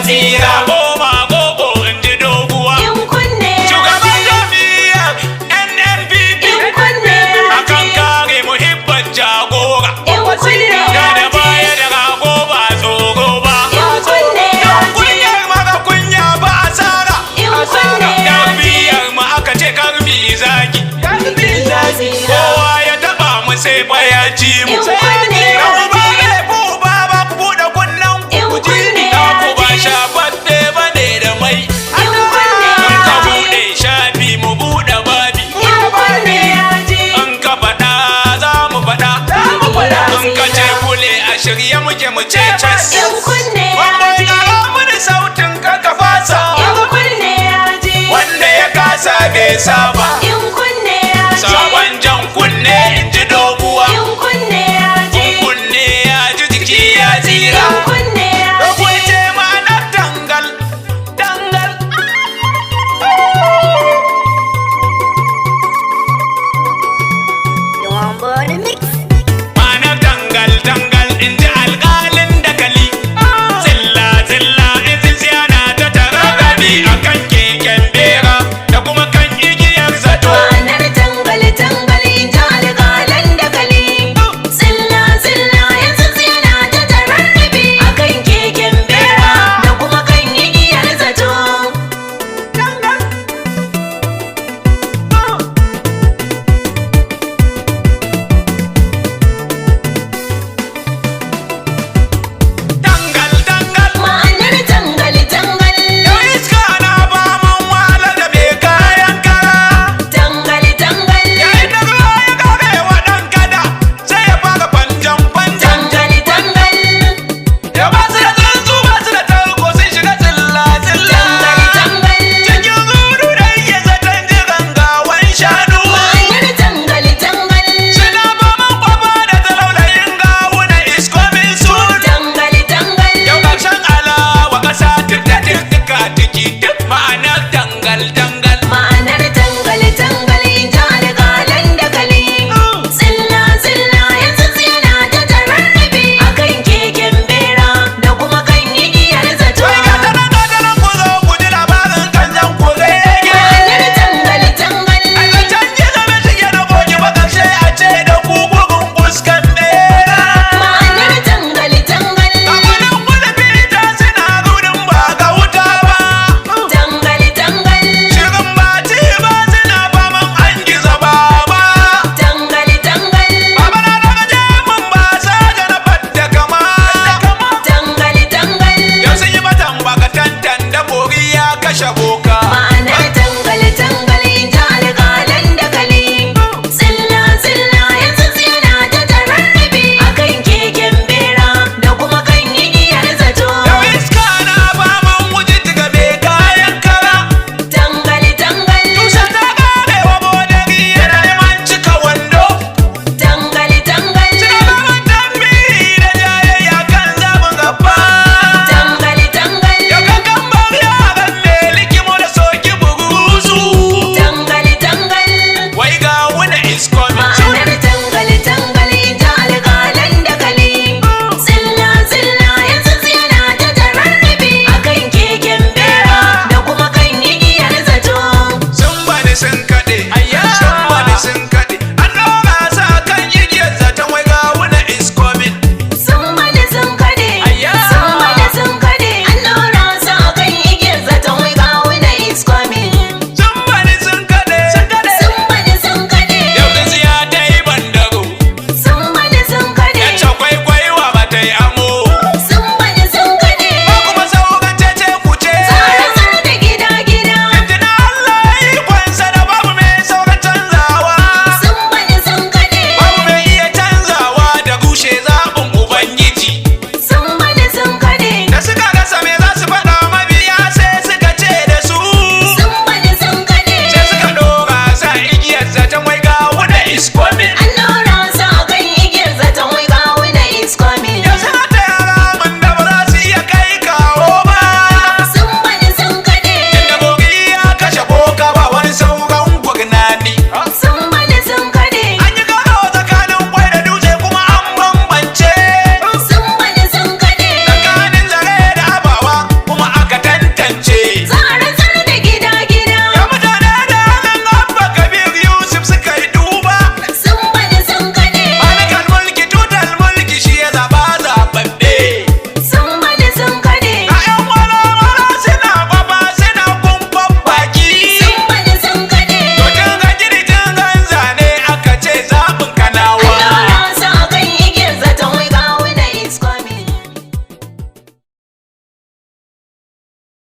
tsira. Goma gogo in ji doguwa. In kunne ya Shugaban ji. jami'ar NNPP In kunne ya akan ji. kare muhimman jagora. In kunne Da ya da ji. baya da rago ba tsoro ba. In kunne ya ji. Kunyar mara kunya ba asara. In kunne ya ji. Tarbiyar mu aka ce karmi zaki. Ya tsira. Kowa ya taba mu sai fa ya ci mu. In kunne ya Dan ba ji. ne ku ba ba ku buɗe kunnen In ku ji. kunne Da ya ku ba ji. shafatte ba ne da mai. In kunne In ya ka ji. buɗe shafi mu buɗe babi. In kunne ya ji. In ka faɗa za mu faɗa. In ka ce kule a shirye muke mu ce cas. In kunne ya Wanda ji. ya ƙara mini sautin ka ka fasa. In kunne ya ji. Wanda ya kasa bai saba. In kunne ya ji. Saba